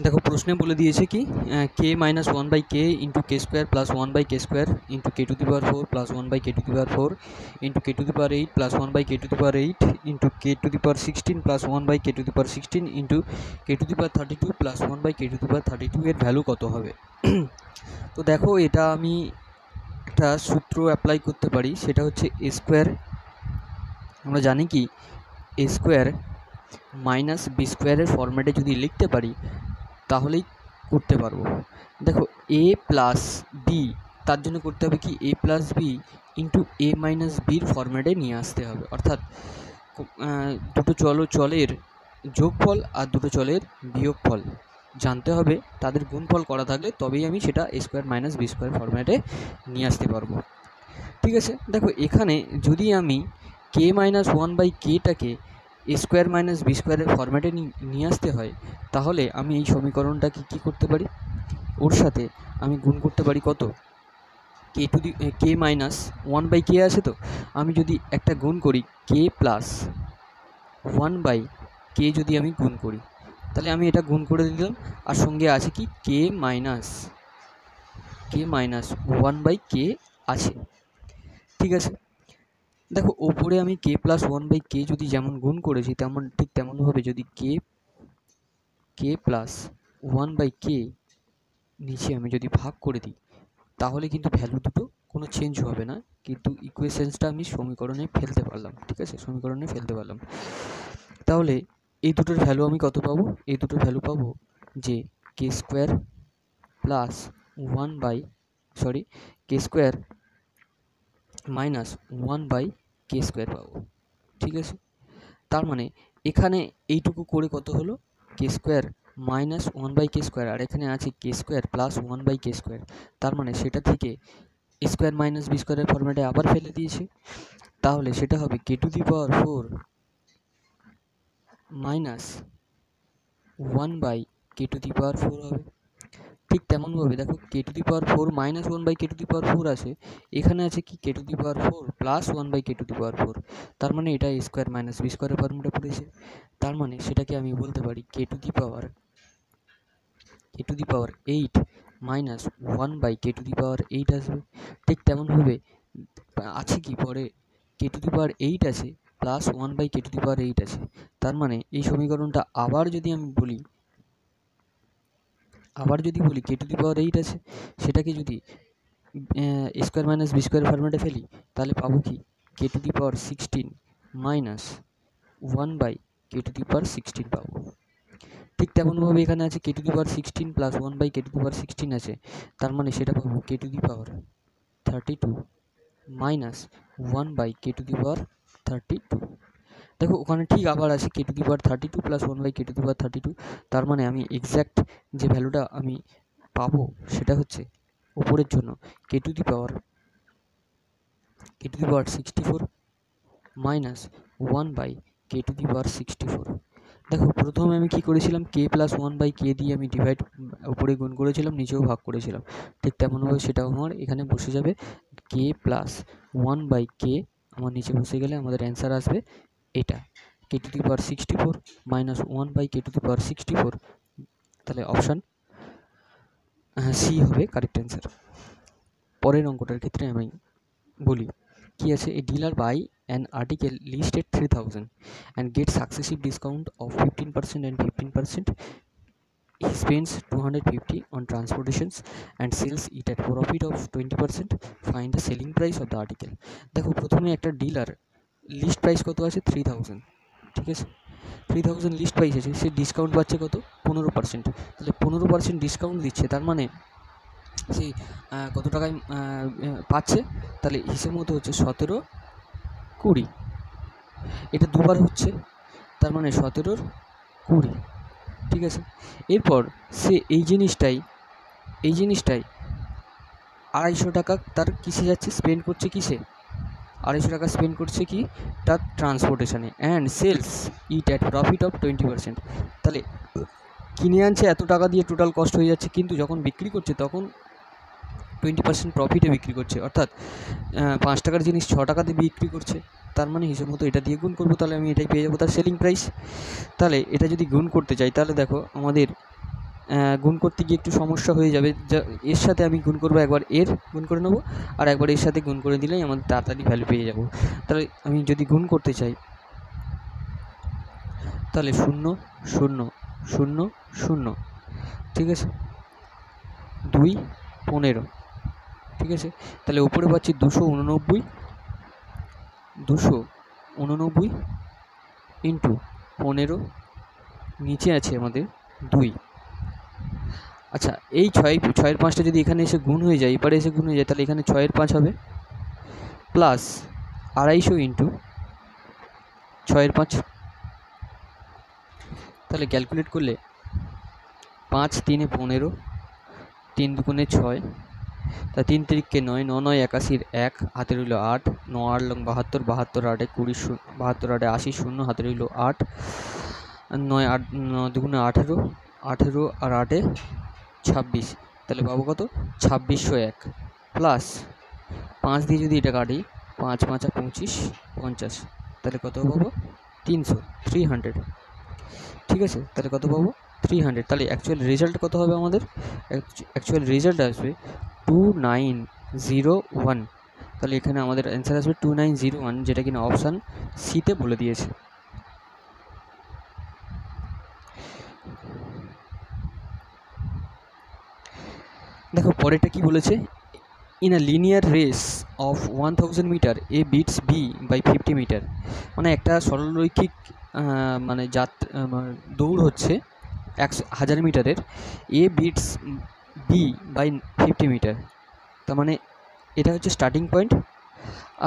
देखो प्रश्ने बोले दिए कि k minus one by k into k square plus one by k square into k to the power four plus one by k to the power four into k to the power eight plus one by k to the power eight into k to the power 16 plus one by k to the power 16 into k to the power 32 plus one by k to the power 32 एर भ্যালু কত হবে। তো দেখো এটা আমি একটা সূত্র apply করতে পারি, সেটা হচ্ছে এ স্কোয়ার, আমরা জানি কি এ স্কোয়ার মাইনাস বি স্কোয়ারের ফরম্যাটে যদি লিখতে পারি তাহলেই করতে পারবো। দেখো এ প্লাস বি, তার জন্য করতে হবে কি এ প্লাস বি ইন্টু এ মাইনাস বির ফরম্যাটে নিয়ে আসতে হবে, অর্থাৎ দুটো চলের যোগফল আর দুটো চলের বিয়োগফল জানতে হবে, তাদের গুণফল করা থাকলে তবেই আমি সেটা এ স্কোয়ার মাইনাস বি স্কোয়ার ফরম্যাটে নিয়ে আসতে পারবো। ঠিক আছে, দেখো এখানে যদি আমি কে মাইনাস ওয়ান বাই কেটাকে এ স্কোয়ার মাইনাস বি স্কোয়ারের ফরম্যাটে নিয়ে আসতে হয়, তাহলে আমি এই সমীকরণটাকে কী করতে পারি, ওর সাথে আমি গুণ করতে পারি কত, k to the k minus one by k আছে, তো আমি যদি একটা গুণ করি k plus one by k যদি আমি গুণ করি, তাহলে আমি এটা গুণ করে দিলাম, আর সঙ্গে আছে কি কে মাইনাস ওয়ান বাই কে আছে। ঠিক আছে, দেখো ওপরে আমি কে প্লাস ওয়ান বাই কে যদি যেমন গুণ করেছি তেমন ঠিক তেমনভাবে যদি কে প্লাস ওয়ান বাই কে নিচে আমি যদি ভাগ করে দিই, তাহলে কিন্তু ভ্যালু দুটো কোনো চেঞ্জ হবে না, কিন্তু ইকুয়েশনসটা আমি সমীকরণে ফেলতে পারলাম। ঠিক আছে, সমীকরণে ফেলতে পারলাম। তাহলে এই দুটোর ভ্যালু আমি কত পাবো, এই দুটোর ভ্যালু পাবো যে k square plus one by k square minus one by k square পাবো। ঠিক আছে, তার মানে এখানে এইটুকু করে কত হলো k square minus one by k square, আর এখানে আছে k square plus one by k square, তার মানে সেটা থেকে স্কোয়ার মাইনাস বি স্কোয়ারের ফরম্যাটে আবার ফেলে দিয়েছে, তাহলে সেটা হবে k to the power four minus one by K to the power four হবে। ঠিক তেমনভাবে দেখো k to the power four minus one by K to the power four আছে, এখানে আছে কি k to the power four plus one by K to the power four, তার মানে এটা স্কোয়ার মাইনাস বি স্কোয়ারের ফর্মুলা পড়েছে, তার মানে সেটাকে আমি বলতে পারি k to the power eight minus one by K to the power eight আসবে। ঠিক তেমনভাবে আছে কি পরে K to the power eight আছে plus one by K to the power eight আছে, তার মানে এই সমীকরণটা আবার যদি বলি কে টু দি পাওয়ার এইট আছে, সেটাকে যদি স্কোয়ার মাইনাস বি স্কোয়ার ফরম্যাটে ফেলি, তাহলে পাবো কি k to the power 16 minus one by K to the power 16 পাবো। ঠিক তেমনভাবে এখানে আছে k to the power 16 plus one by K to the power 16 আছে, তার মানে সেটা পাবো k to the power 32 minus one by K to the power 32। দেখো ওখানে ঠিক আবার আছে k to the power 32 plus one by K to the power 32, তার মানে আমি এক্স্যাক্ট যে ভ্যালুটা আমি পাবো সেটা হচ্ছে উপরের জন্য k to the power 64 minus one by K to the power 64। দেখো প্রথমে আমি কী করেছিলাম, k plus one by k দিয়ে আমি ডিভাইড উপরে গুণ করেছিলাম, নিচেও ভাগ করেছিলাম, ঠিক তেমনভাবে সেটাও আমার এখানে বসে যাবে, k plus one by k আমার নিচে বসে গেলে আমাদের অ্যান্সার আসবে এটা k to the power 64 minus one by K to the power 64, তাহলে অপশান সি হবে কারেক্ট অ্যান্সার। পরের অঙ্কটার ক্ষেত্রে আমি বলি কি আছে, a dealer buy an article listed 3000 and gets successive discount of 15% and 15%. He spends 250 on transportations and sells it at profit of 20%. Find the selling price of the article. দেখো প্রথমে একটা ডিলার লিস্ট প্রাইস কত আছে 3000, ঠিক আছে 3000 list price আছে, সে discount পাচ্ছে কত 15%, তাহলে 15% ডিসকাউন্ট দিচ্ছে, তার মানে সে কত টাকায় পাচ্ছে, তাহলে হিসেব মতো হচ্ছে 17-20, এটা দুবার হচ্ছে, তার মানে 17-20। ঠিক আছে, এরপর সে এই জিনিসটাই 250 টাকা তার কিসে যাচ্ছে, স্পেন্ড করছে কিসে, 250 টাকা স্পেন্ড করছে কি তার ট্রান্সপোর্টেশনে, and sells it at profit of 20%, তাহলে কিনে আনছে এত টাকা দিয়ে টোটাল কস্ট হয়ে যাচ্ছে, কিন্তু যখন বিক্রি করছে তখন 20% প্রফিটে বিক্রি করছে, অর্থাৎ 5 টাকার জিনিস 6 টাকাতে বিক্রি করছে, তার মানে হিসেব মতো এটা দিয়ে গুণ করবো, তাহলে আমি এটাই পেয়ে যাবো তার সেলিং প্রাইস। তাহলে এটা যদি গুণ করতে চাই তাহলে দেখো আমাদের গুণ করতে গিয়ে একটু সমস্যা হয়ে যাবে, এর সাথে আমি গুণ করবো, একবার এর গুণ করে নেবো আর একবার এর সাথে গুণ করে দিলেই আমাদের তাড়াতাড়ি ভ্যালু পেয়ে যাব। তাহলে আমি যদি গুণ করতে চাই তাহলে 0 0 0 0, ঠিক আছে, 2 15, ঠিক আছে। তাহলে উপরে পাচ্ছি 289 ইন্টু 15, নিচে আছে আমাদের 2। আচ্ছা, এই 6-এর 5টা যদি এখানে এসে গুণ হয়ে যায়, এবারে এসে গুণ হয়ে যায়, তাহলে এখানে 6-এর 5 হবে প্লাস 250 ইন্টু 6-এর 5। তাহলে ক্যালকুলেট করলে 5 3 15, 3 2 6, তা 3 3 9, 9 9 81, 1 হাতে রইল 8, 9 8 লং 72, 72 8 20, 72 8 80, 0 হাতে রইল 8, 9 8 9 2 18, 18 আর 8 26, তাহলে পাবো কত 2601 প্লাস 5 দিয়ে যদি এটা কাটি 5 5 25 50, তাহলে কত পাবো 300, ঠিক আছে। তাহলে কত পাবো 300। তাহলে অ্যাকচুয়াল রেজাল্ট কত হবে আমাদের? অ্যাকচুয়াল রেজাল্ট আসবে 2901। তাহলে এখানে আমাদের অ্যান্সার আসবে 2901, যেটা কিনা অপশান সিতে বলে দিয়েছে। দেখো পরেরটা কি বলেছে, in a linear race of 1000 metre A beats B by 50 metre. মানে একটা সরলরৈখিক মানে দৌড় হচ্ছে 1000 মিটারের, A beats B by 50 metre. তার মানে এটা হচ্ছে স্টার্টিং পয়েন্ট,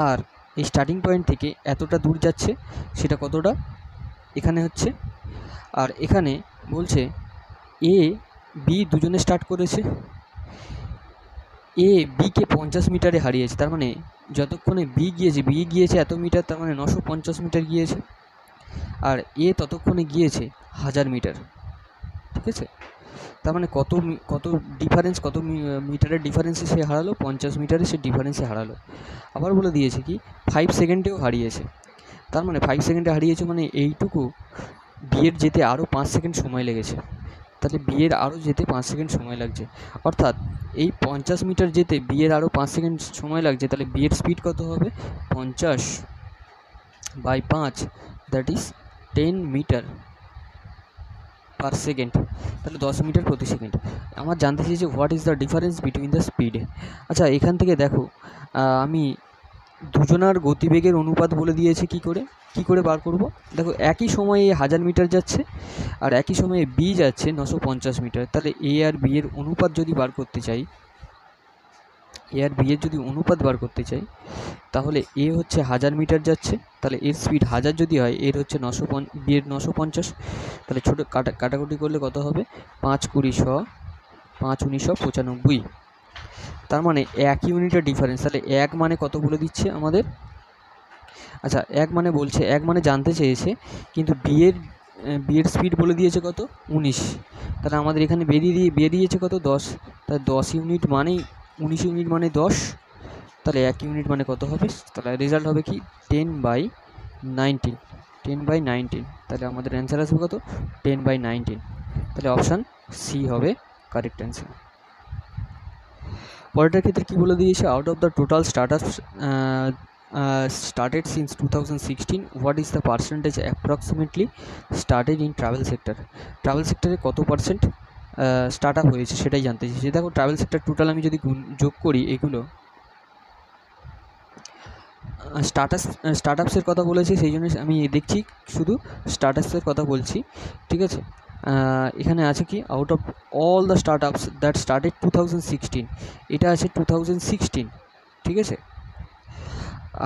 আর এই স্টার্টিং পয়েন্ট থেকে এতটা দূর যাচ্ছে, সেটা কতটা এখানে হচ্ছে। আর এখানে বলছে এ বি দুজনে স্টার্ট করেছে, এ বিকে 50 মিটারে হারিয়েছে। তার মানে যতক্ষণে বি গিয়েছে এত মিটার, তার মানে 950 মিটার গিয়েছে, আর এ ততক্ষণে গিয়েছে 1000 মিটার, ঠিক আছে। তার মানে কত ডিফারেন্স, কত মিটারের ডিফারেন্সে সে হারালো, 50 মিটারে সে ডিফারেন্সে হারালো। আবার বলে দিয়েছে কি 5 সেকেন্ডেও হারিয়েছে। তার মানে 5 সেকেন্ডে হারিয়েছে, মানে এইটুকু বিয়ের যেতে আরও 5 সেকেন্ড সময় লেগেছে। তাহলে বিয়ের আরও যেতে 5 সেকেন্ড সময় লাগছে, অর্থাৎ এই 50 মিটার যেতে বিয়ের আরও 5 সেকেন্ড সময় লাগছে। তাহলে বিয়ের স্পিড কত হবে 50/5, that is 10 metre per second, তাহলে 10 মিটার প্রতি সেকেন্ড। আমার জানতে চেয়েছে what is the difference between the speed. আচ্ছা, এখান থেকে দেখো আমি দুজনার গতিবেগের অনুপাত বলে দিয়েছে, কি করে বার করব। দেখো একই সময়ে 1000 মিটার যাচ্ছে আর একই সময়ে বি যাচ্ছে 950 মিটার। তাহলে এ আর বি এর অনুপাত যদি বার করতে চাই, তাহলে এ হচ্ছে 1000 মিটার যাচ্ছে, তাহলে এর স্পিড 1000 যদি হয়, এর হচ্ছে 950। তাহলে ছোটো কাটাকুটি করলে কত হবে 5 20 100, 5 19 95। তার মানে 1 ইউনিটের ডিফারেন্স। তাহলে 1 মানে কত বলে দিচ্ছে আমাদের। আচ্ছা, 1 মানে বলছে, 1 মানে জানতে চেয়েছে, কিন্তু বিয়ের স্পিড বলে দিয়েছে কত 19। তাহলে আমাদের এখানে বেরিয়েছে কত 10। তাহলে 10 ইউনিট মানেই 19 ইউনিট মানে 10। তাহলে 1 ইউনিট মানে কত হবে, তাহলে রেজাল্ট হবে কি 10/19। তাহলে আমাদের অ্যান্সার আসবে কত 10/19। তাহলে অপশান সি হবে কারেক্ট অ্যান্সার। পরেরটার ক্ষেত্রে কী বলে দিয়েছে, out of the total started since 2016, what is the percentage approximately started in travel sector? Travel সেক্টরে কত পার্সেন্ট স্টার্ট আপ হয়েছে সেটাই জানতে চেয়েছি। দেখো ট্রাভেল সেক্টর টোটাল আমি যদি যোগ করি, এগুলো স্টার্টআপসের কথা বলেছি, সেই জন্য আমি দেখছি শুধু স্টার্টআপসের কথা বলছি, ঠিক আছে। এখানে আছে কি out of all the startups that started 2016, এটা আছে 2016, ঠিক আছে।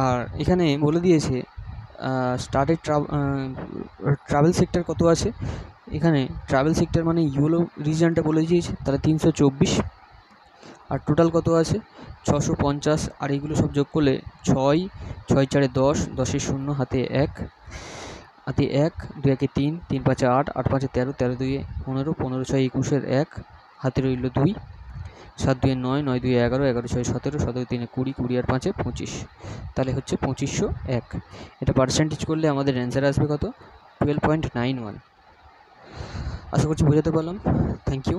আর এখানে বলে দিয়েছে স্টার্টেড ট্রাভেল সেক্টর কত আছে। এখানে ট্রাভেল সেক্টর মানে ইউলো রিজনটা বলে দিয়েছে, তাহলে 324। আর টোটাল কত আছে 650। আর এইগুলো সব যোগ করলে 6 6 4 10, 10 0 হাতে 1, 2 1 3, 3 5 8, 8 5 13, 13 2 15, 15 6 21 1 হাতে রইল 2, 7 2 9, 9 2 11, 11 6 17, 17 3 20, 20 আর 5 25। তাহলে হচ্ছে 2501। এটা পার্সেন্টেজ করলে আমাদের অ্যান্সার আসবে কত 12.91। আশা করছি বোঝাতে পারলাম। Thank you.